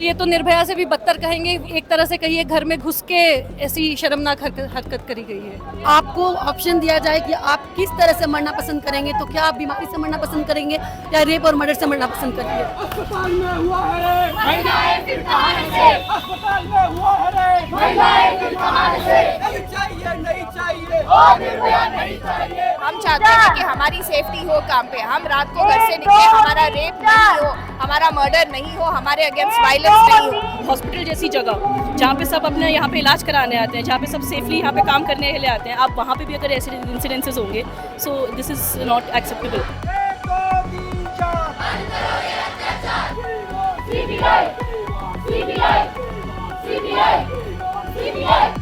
ये तो निर्भया से भी बदतर कहेंगे, एक तरह से कहिए घर में घुस के ऐसी शर्मनाक हरकत करी गई है। आपको ऑप्शन दिया जाए कि आप किस तरह से मरना पसंद करेंगे, तो क्या आप बीमारी से मरना पसंद करेंगे या रेप और मर्डर से मरना पसंद करेंगे? अस्पताल में हुआ है रे, महिलाएं फिर कहां से? अस्पताल में हुआ है रे, महिलाएं फिर कहां से? नहीं चाहिए, नहीं चाहिए, और निर्भया नहीं चाहिए। हम चाहते हैं कि हमारी सेफ्टी हो काम पे, हम रात को घर से निकले, हमारा रेप नहीं हो, हमारा मर्डर नहीं हो, हमारे अगेंस्ट वायलेंस नहीं हो। हॉस्पिटल जैसी जगह जहाँ पे सब अपने यहाँ पे इलाज कराने आते हैं, जहाँ पे सब सेफली यहाँ पे काम करने के लिए आते हैं, आप वहाँ पे भी अगर ऐसे इंसिडेंसेस होंगे, so this is not acceptable. 1 2 3 4 CBI CBI CBI CBI.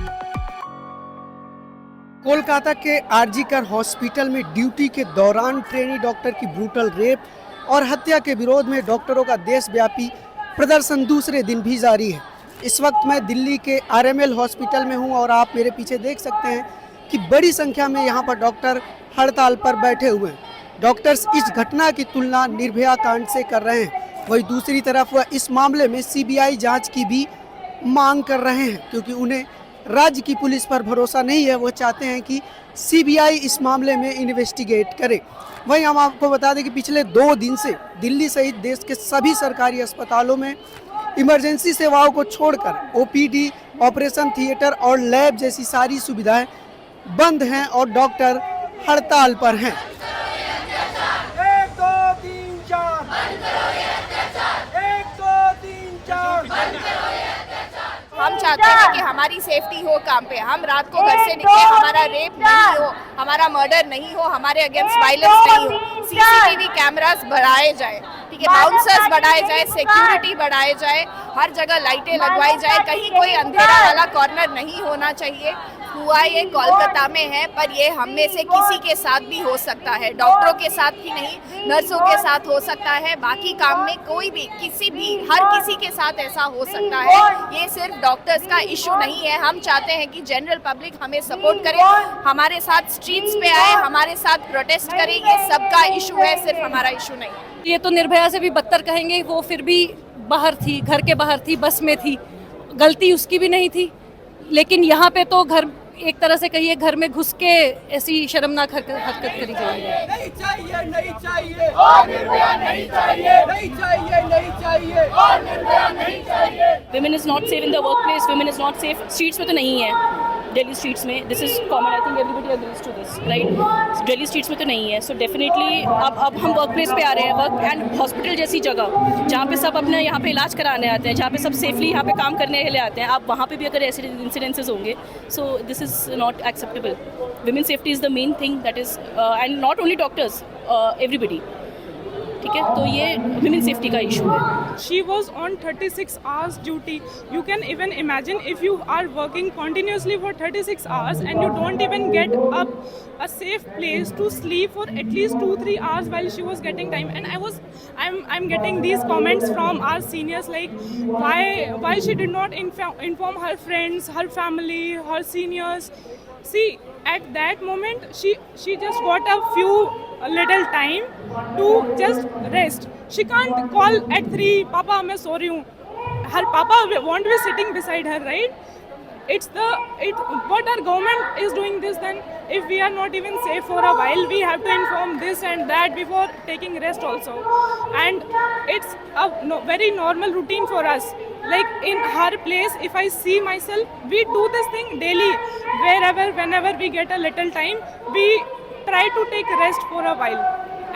Kolkata के आरजीकर हॉस्पिटल में ड्यूटी के दौरान ट्रेनी डॉक्टर की ब्रूटल रेप और हत्या के विरोध में डॉक्टरों का देशव्यापी प्रदर्शन दूसरे दिन भी जारी है। इस वक्त मैं दिल्ली के आरएमएल हॉस्पिटल में हूं और आप मेरे पीछे देख सकते हैं कि बड़ी संख्या में यहां पर डॉक्टर हड़ताल पर बैठे हुए हैं। डॉक्टर्स इस घटना की तुलना निर्भया कांड से कर रहे हैं। वहीं दूसरी तरफ वह इस मामले में सीबीआई जांच की भी मांग कर रहे हैं, क्योंकि उन्हें राज्य की पुलिस पर भरोसा नहीं है। वो चाहते हैं कि सीबीआई इस मामले में इन्वेस्टिगेट करे। वहीं हम आपको बता दें कि पिछले 2 दिन से दिल्ली सहित देश के सभी सरकारी अस्पतालों में इमरजेंसी सेवाओं को छोड़कर ओपीडी, ऑपरेशन थिएटर और लैब जैसी सारी सुविधाएं बंद हैं और डॉक्टर हड़ताल पर हैं। 1 2 3 4 1 2 3 4। हम चाहते हैं कि हमारी सेफ्टी हो काम पे, हम रात को घर से निकले, हमारा रेप नहीं हो, हमारा मर्डर नहीं हो, हमारे अगेंस्ट वायलेंस नहीं हो। सीसीटीवी कैमरास बढ़ाए जाए, ठीक है, बाउंसर्स बढ़ाए जाए, सिक्योरिटी बढ़ाए जाए, हर जगह लाइटें लगवाई जाए, कहीं कोई अंधेरा वाला कॉर्नर नहीं होना चाहिए। हुआ ये कोलकाता में है, पर ये हम में से किसी के साथ भी हो सकता है, डॉक्टरों के साथ ही नहीं, नर्सों के साथ हो सकता है, बाकी काम में कोई भी किसी भी हर किसी के साथ ऐसा हो सकता है। ये सिर्फ डॉक्टर्स का इशू नहीं है। हम चाहते हैं कि जनरल पब्लिक हमें सपोर्ट करे, हमारे साथ स्ट्रीट्स पे आए, हमारे साथ प्रोटेस्ट करे। ये सबका इशू है, सिर्फ हमारा इशू नहीं। ये तो निर्भया से भी बदतर कहेंगे, वो फिर भी बाहर थी, घर के बाहर थी, बस में थी, गलती उसकी भी नहीं थी। लेकिन यहाँ पे तो घर एक तरह से कहिए घर में घुस के ऐसी शर्मनाक हरकत करी गई है। नहीं चाहिए, नहीं चाहिए, और निर्भया नहीं चाहिए, नहीं चाहिए, नहीं चाहिए, और निर्भया नहीं चाहिए। Women is not safe in the work place, women is not safe streets में तो नहीं है, दिल्ली स्ट्रीट्स में। This is common, I think everybody agrees to this, right. Delhi streets में तो नहीं है, सो डेफिनेटली अब हम वर्क प्लेस पे आ रहे हैं, वर्क एंड हॉस्पिटल जैसी जगह जहाँ पे सब अपने यहाँ पे इलाज कराने आते हैं, जहाँ पे सब सेफली यहाँ पे काम करने के लिए आते हैं, आप वहाँ पे भी अगर ऐसे इंसिडेंसेस होंगे, so this is not acceptable. Women safety is the main thing, that is and not only doctors, everybody, ठीक है। तो ये विमेन सेफ्टी का इशू है। She was on 36 hours duty. You can even imagine if you are working continuously for 36 hours and you don't even get up a safe place to sleep for at least 2-3 hours while she was getting time. And I'm getting these comments from our seniors like why she did not inform her friends, her family, her seniors. See, at that moment she just got a little time to just rest. She can't call at 3, Papa, मैं सो रही हूँ. Her Papa won't be sitting beside her, right? What our government is doing this then? If we are not even safe for a while, we have to inform this and that before taking rest also. And it's a very normal routine for us. Like in her place, if I see myself, we do this thing daily. Whenever we get a little time, we try to take rest for a while.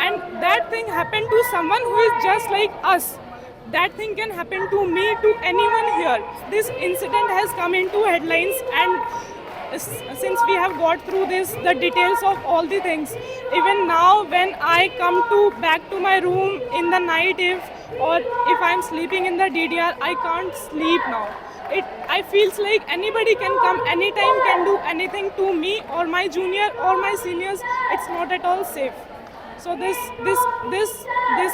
And that thing happened to someone who is just like us. That thing can happen to me, to anyone here. This incident has come into headlines, and since we have got through this, the details of all the things, even now when I come back to my room in the night, if I'm sleeping in the DDR, I can't sleep now. I feels like anybody can come anytime, can do anything to me or my junior or my seniors. It's not at all safe. So this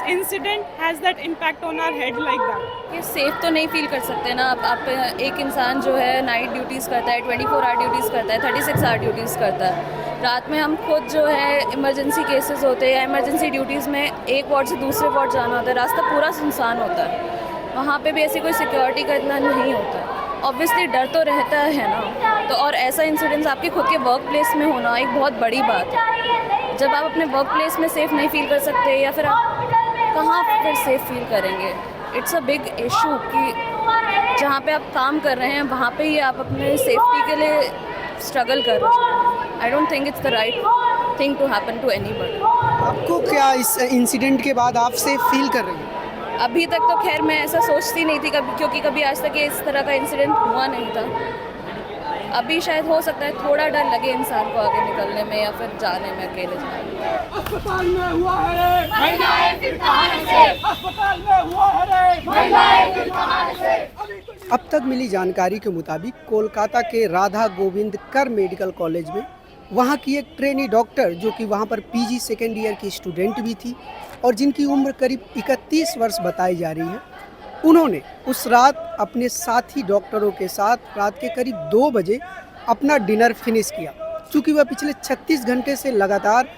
incident has that impact on our head like that. ये safe तो नहीं feel कर सकते ना आप एक इंसान जो है नाइट ड्यूटीज़ करता है, 24 आवर ड्यूटीज़ करता है, 36 आवर ड्यूटीज़ करता है। रात में हम खुद जो है इमरजेंसी केसेस होते हैं या इमरजेंसी ड्यूटीज़ में एक वार्ड से दूसरे वार्ड जाना होता है, रास्ता पूरा सुनसान होता है। वहाँ पे भी ऐसी कोई सिक्योरिटी का इतना नहीं होता। ऑब्वियसली डर तो रहता है ना, तो और ऐसा इंसिडेंस आपके खुद के वर्क प्लेस में होना एक बहुत बड़ी बात है। जब आप अपने वर्क प्लेस में सेफ़ नहीं फील कर सकते या फिर आप कहाँ फिर सेफ़ फील करेंगे। इट्स अ बिग इशू कि जहाँ पे आप काम कर रहे हैं वहाँ पे ही आप अपने सेफ्टी के लिए स्ट्रगल कर रहे हैं। I don't think it's the right thing to happen to anybody. आपको क्या इस इंसिडेंट के बाद आप सेफ फील कर रही हैं? अभी तक तो खैर मैं ऐसा सोचती नहीं थी कभी, क्योंकि कभी आज तक ये इस तरह का इंसिडेंट हुआ नहीं था। अभी शायद हो सकता है थोड़ा डर लगे इंसान को आगे निकलने में या फिर जाने में, अकेले जाने में। अस्पताल में हुआ है रे, महिलाएं फिर कहां से, अस्पताल में हुआ है रे, महिलाएं फिर कहां से। अब तक मिली जानकारी के मुताबिक कोलकाता के राधा गोविंद कर मेडिकल कॉलेज में वहाँ की एक ट्रेनी डॉक्टर, जो कि वहाँ पर पीजी सेकेंड ईयर की स्टूडेंट भी थी और जिनकी उम्र करीब 31 वर्ष बताई जा रही है, उन्होंने उस रात अपने साथी डॉक्टरों के साथ रात के करीब 2 बजे अपना डिनर फिनिश किया। चूँकि वह पिछले 36 घंटे से लगातार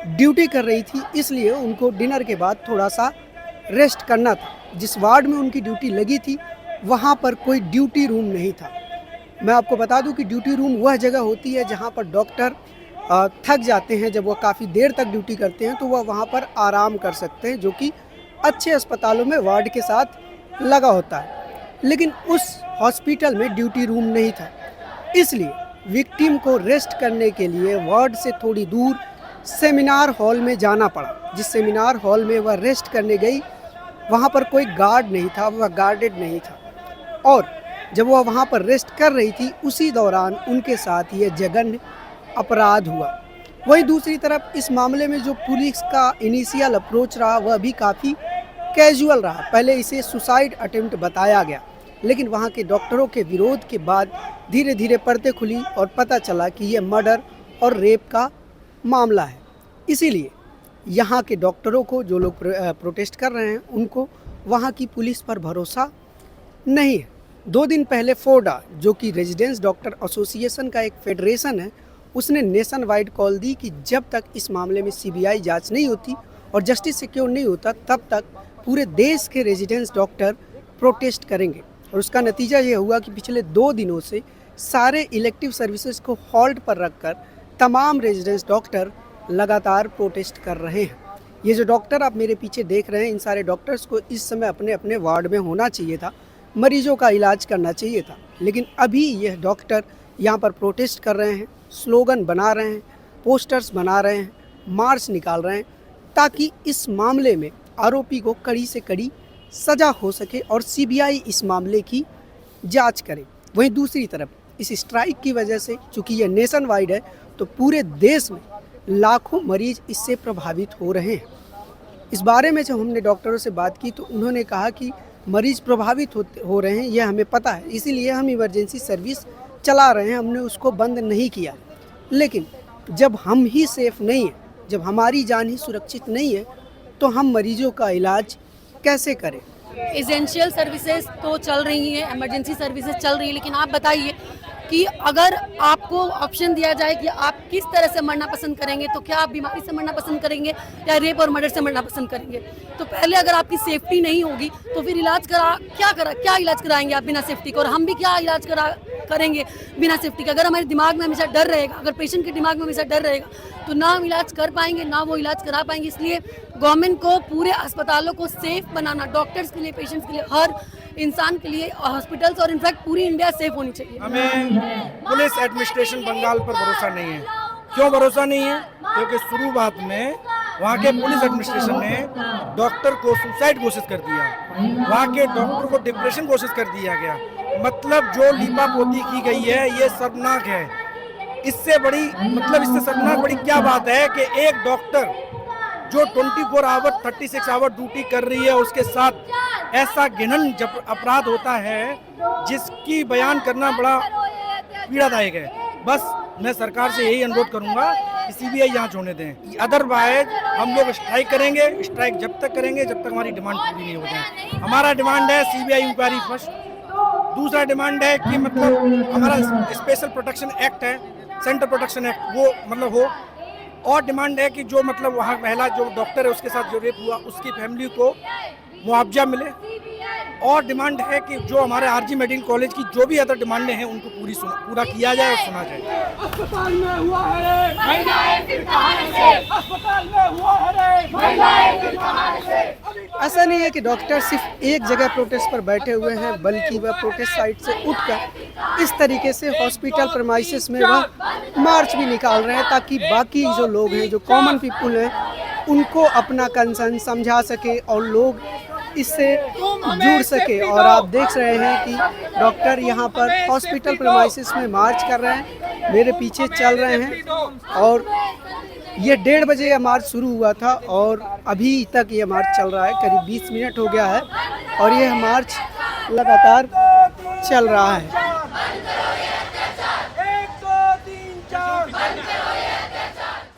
ड्यूटी कर रही थी, इसलिए उनको डिनर के बाद थोड़ा सा रेस्ट करना था। जिस वार्ड में उनकी ड्यूटी लगी थी वहाँ पर कोई ड्यूटी रूम नहीं था। मैं आपको बता दूं कि ड्यूटी रूम वह जगह होती है जहाँ पर डॉक्टर थक जाते हैं, जब वह काफ़ी देर तक ड्यूटी करते हैं तो वह वहाँ पर आराम कर सकते हैं, जो कि अच्छे अस्पतालों में वार्ड के साथ लगा होता है। लेकिन उस हॉस्पिटल में ड्यूटी रूम नहीं था, इसलिए विक्टिम को रेस्ट करने के लिए वार्ड से थोड़ी दूर सेमिनार हॉल में जाना पड़ा। जिस सेमिनार हॉल में वह रेस्ट करने गई वहाँ पर कोई गार्ड नहीं था, वह गार्डेड नहीं था, और जब वह वहाँ पर रेस्ट कर रही थी उसी दौरान उनके साथ ये जघन्य अपराध हुआ। वहीं दूसरी तरफ इस मामले में जो पुलिस का इनिशियल अप्रोच रहा वह भी काफ़ी कैजुअल रहा। पहले इसे सुसाइड अटेम्प्ट बताया गया, लेकिन वहाँ के डॉक्टरों के विरोध के बाद धीरे धीरे पर्दे खुली और पता चला कि यह मर्डर और रेप का मामला है। इसीलिए यहाँ के डॉक्टरों को, जो लोग प्रोटेस्ट कर रहे हैं, उनको वहाँ की पुलिस पर भरोसा नहीं है। 2 दिन पहले फोडा, जो कि रेजिडेंस डॉक्टर एसोसिएशन का एक फेडरेशन है, उसने नेशन वाइड कॉल दी कि जब तक इस मामले में सीबीआई जांच नहीं होती और जस्टिस सिक्योर नहीं होता तब तक पूरे देश के रेजिडेंस डॉक्टर प्रोटेस्ट करेंगे। और उसका नतीजा ये हुआ कि पिछले 2 दिनों से सारे इलेक्टिव सर्विसेज को हॉल्ट पर रखकर तमाम रेजिडेंस डॉक्टर लगातार प्रोटेस्ट कर रहे हैं। ये जो डॉक्टर आप मेरे पीछे देख रहे हैं, इन सारे डॉक्टर्स को इस समय अपने अपने वार्ड में होना चाहिए था, मरीजों का इलाज करना चाहिए था, लेकिन अभी यह डॉक्टर यहाँ पर प्रोटेस्ट कर रहे हैं, स्लोगन बना रहे हैं, पोस्टर्स बना रहे हैं, मार्च निकाल रहे हैं, ताकि इस मामले में आरोपी को कड़ी से कड़ी सज़ा हो सके और सीबीआई इस मामले की जांच करे। वहीं दूसरी तरफ इस स्ट्राइक की वजह से, चूँकि यह नेशन वाइड है, तो पूरे देश में लाखों मरीज इससे प्रभावित हो रहे हैं। इस बारे में जब हमने डॉक्टरों से बात की तो उन्होंने कहा कि मरीज प्रभावित हो रहे हैं, यह हमें पता है, इसीलिए हम इमरजेंसी सर्विस चला रहे हैं, हमने उसको बंद नहीं किया। लेकिन जब हम ही सेफ नहीं हैं, जब हमारी जान ही सुरक्षित नहीं है, तो हम मरीजों का इलाज कैसे करें? एसेंशियल सर्विसेज तो चल रही हैं, इमरजेंसी सर्विसेज चल रही है, लेकिन आप बताइए कि अगर आपको ऑप्शन दिया जाए कि आप किस तरह से मरना पसंद करेंगे, तो क्या आप बीमारी से मरना पसंद करेंगे या रेप और मर्डर से मरना पसंद करेंगे? तो पहले अगर आपकी सेफ्टी नहीं होगी तो फिर क्या इलाज कराएंगे आप बिना सेफ्टी को, और हम भी क्या इलाज करेंगे बिना सेफ्टी के? अगर हमारे दिमाग में हमेशा डर रहेगा, अगर पेशेंट के दिमाग में हमेशा डर रहेगा, तो ना हम इलाज कर पाएंगे, ना वो इलाज करा पाएंगे। इसलिए गवर्नमेंट को पूरे अस्पतालों को सेफ बनाना, डॉक्टर्स के लिए, पेशेंट्स के लिए, हर इंसान के लिए, हॉस्पिटल्स और इनफैक्ट पूरी इंडिया सेफ होनी चाहिए। हमें पुलिस एडमिनिस्ट्रेशन बंगाल पर भरोसा नहीं है। क्यों भरोसा नहीं है? क्योंकि शुरुआत में वहाँ के पुलिस एडमिनिस्ट्रेशन ने डॉक्टर को सुसाइड घोषित कर दिया, वहाँ के डॉक्टर को डिप्रेशन घोषित कर दिया गया। मतलब जो लीपापोती की गई है ये शर्मनाक है। इससे शर्मनाक बड़ी क्या बात है कि एक डॉक्टर जो 24 आवर 36 आवर ड्यूटी कर रही है, उसके साथ ऐसा घिनन अपराध होता है जिसकी बयान करना बड़ा पीड़ादायक है। बस मैं सरकार से यही अनुरोध करूंगा कि सीबीआई जांच होने दें, अदरवाइज हम लोग स्ट्राइक करेंगे। स्ट्राइक जब तक करेंगे जब तक हमारी डिमांड पूरी नहीं हो जाए। हमारा डिमांड है सीबीआई इंक्वायरी फर्स्ट। दूसरा डिमांड है कि हमारा स्पेशल प्रोटेक्शन एक्ट है, सेंट्रल प्रोटेक्शन एक्ट, वो हो। और डिमांड है कि जो वहाँ महिला जो डॉक्टर है उसके साथ जो रेप हुआ उसकी फैमिली को मुआवजा मिले। और डिमांड है कि जो हमारे आरजी मेडिकल कॉलेज की जो भी अदर डिमांडें हैं उनको पूरा किया जाए और सुना जाए। अस्पताल में हुआ है रे, महिलाएं फिर कहां से? अस्पताल में हुआ है रे, महिलाएं फिर कहां से? ऐसा नहीं है कि डॉक्टर सिर्फ एक जगह प्रोटेस्ट पर बैठे हुए हैं, बल्कि वह प्रोटेस्ट साइट से उठकर इस तरीके से हॉस्पिटल प्रेमाइसिस में वह मार्च भी निकाल रहे हैं, ताकि बाकी जो लोग हैं, जो कॉमन पीपल हैं, उनको अपना कंसर्न समझा सके और लोग इससे जुड़ सके। और आप देख रहे हैं कि डॉक्टर यहाँ पर हॉस्पिटल प्रेमाइसिस में मार्च कर रहे हैं, मेरे पीछे चल रहे हैं। और ये 1:30 बजे यह मार्च शुरू हुआ था और अभी तक ये मार्च चल रहा है, करीब 20 मिनट हो गया है और यह मार्च लगातार चल रहा है। 1 2 3 4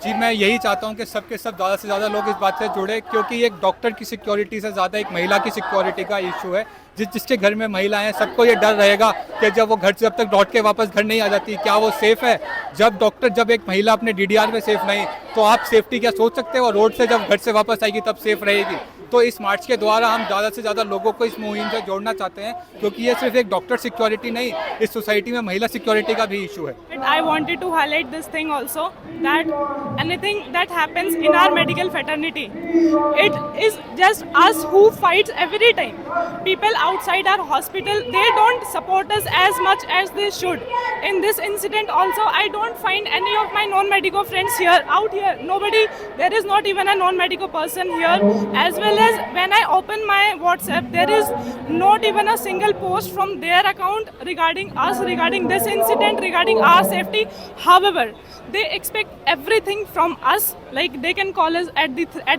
जी, मैं यही चाहता हूं कि सब के सब ज़्यादा से ज़्यादा लोग इस बात से जुड़े, क्योंकि एक डॉक्टर की सिक्योरिटी से ज़्यादा एक महिला की सिक्योरिटी का इशू है। जिसके घर में महिला हैं, सबको ये डर रहेगा कि जब वो घर से जब तक लौट के वापस घर नहीं आ जाती, क्या वो सेफ़ है। जब एक महिला अपने DDR में सेफ़ नहीं, तो आप सेफ्टी क्या सोच सकते हो। रोड से जब घर से वापस आएगी तब सेफ़ रहेगी। तो इस मार्च के द्वारा हम ज़्यादा से ज़्यादा लोगों को इस मुहिम से जोड़ना चाहते हैं, क्योंकि ये सिर्फ एक डॉक्टर सिक्योरिटी नहीं, इस सोसाइटी में महिला सिक्योरिटी का भी इशू है। I wanted to highlight this thing also, that anything that happens in our medical fraternity, it is just us who fights every time. People outside our hospital, they don't support us as much as they should. In this incident also, I don't find any of my non-medical friends out here. Nobody, there is not even a non-medical person here. As well as when I open my WhatsApp, there is not even a single post from their account regarding us, regarding this incident, regarding our safety. However, they expect everything from us. Like they can call us at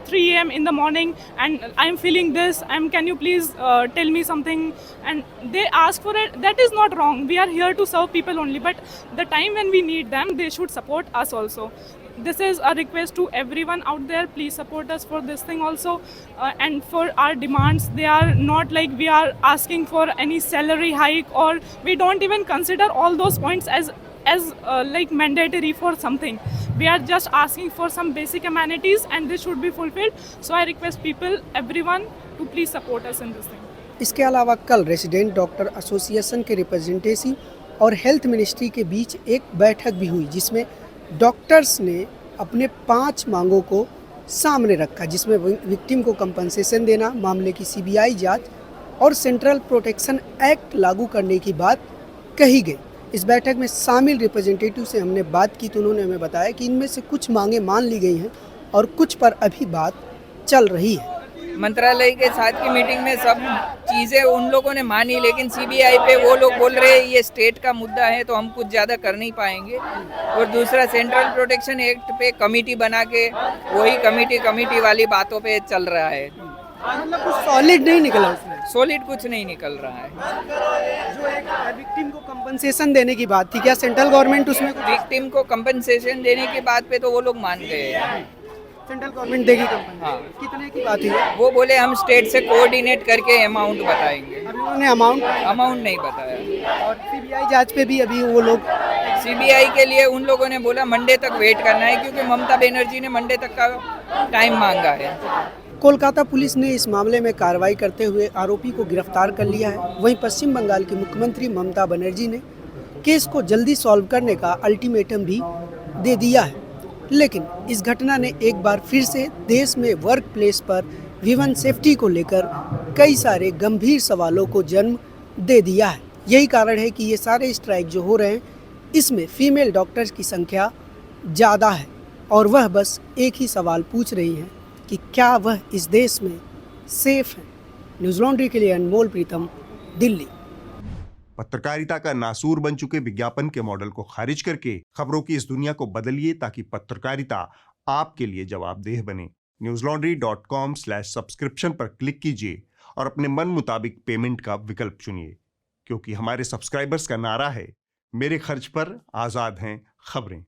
3 a.m. in the morning and I'm feeling this, can you please tell me something, and they ask for it. That is not wrong. We are here to serve people only, but the time when we need them, they should support us also. This is a request to everyone out there. Please support us for this thing also, and for our demands. They are not like we are asking for any salary hike, or we don't even consider all those points as like mandatory for something. We are just asking for some basic amenities and this should be fulfilled. So I request people, everyone, to please support us in this thing. इसके अलावा कल resident doctor association के representative और health ministry के बीच एक बैठक भी हुई, जिसमें डॉक्टर्स ने अपने 5 मांगों को सामने रखा, जिसमें विक्टिम को कंपनसेशन देना, मामले की CBI जांच और सेंट्रल प्रोटेक्शन एक्ट लागू करने की बात कही गई। इस बैठक में शामिल रिप्रेजेंटेटिव से हमने बात की तो उन्होंने हमें बताया कि इनमें से कुछ मांगे मान ली गई हैं और कुछ पर अभी बात चल रही है। मंत्रालय के साथ की मीटिंग में सब चीज़ें उन लोगों ने मानी, लेकिन CBI पे वो लोग बोल रहे हैं ये स्टेट का मुद्दा है तो हम कुछ ज़्यादा कर नहीं पाएंगे। और दूसरा, सेंट्रल प्रोटेक्शन एक्ट पे कमेटी बना के वही कमेटी वाली बातों पे चल रहा है। मतलब कुछ सॉलिड नहीं निकला उसमें। सॉलिड कुछ नहीं निकल रहा है। जो एक विक्टिम को कंपनसेशन देने की बात थी, क्या सेंट्रल गवर्नमेंट उसमें विक्टिम को कंपनसेशन देने की बात पे तो वो लोग मान गए हैं। सेंट्रल गवर्नमेंट देगी कंपनी? हाँ। कितने की बात हुई? वो बोले हम स्टेट से कोऑर्डिनेट करके अमाउंट बताएंगे। अभी उन्होंने अमाउंट नहीं बताया। और CBI जांच पे भी अभी वो लोग CBI के लिए उन लोगों ने बोला मंडे तक वेट करना है, क्योंकि ममता बनर्जी ने मंडे तक का टाइम मांगा है। कोलकाता पुलिस ने इस मामले में कार्रवाई करते हुए आरोपी को गिरफ्तार कर लिया है। वहीं पश्चिम बंगाल की मुख्यमंत्री ममता बनर्जी ने केस को जल्दी सॉल्व करने का अल्टीमेटम भी दे दिया है। लेकिन इस घटना ने एक बार फिर से देश में वर्क प्लेस पर विमेन सेफ्टी को लेकर कई सारे गंभीर सवालों को जन्म दे दिया है। यही कारण है कि ये सारे स्ट्राइक जो हो रहे हैं, इसमें फीमेल डॉक्टर्स की संख्या ज़्यादा है और वह बस एक ही सवाल पूछ रही हैं कि क्या वह इस देश में सेफ है। न्यूज़ लॉन्ड्री के लिए अनमोल प्रीतम, दिल्ली। पत्रकारिता का नासूर बन चुके विज्ञापन के मॉडल को खारिज करके खबरों की इस दुनिया को बदलिए, ताकि पत्रकारिता आपके लिए जवाबदेह बने। newslaundry.com/subscription पर क्लिक कीजिए और अपने मन मुताबिक पेमेंट का विकल्प चुनिए, क्योंकि हमारे सब्सक्राइबर्स का नारा है, मेरे खर्च पर आज़ाद हैं खबरें।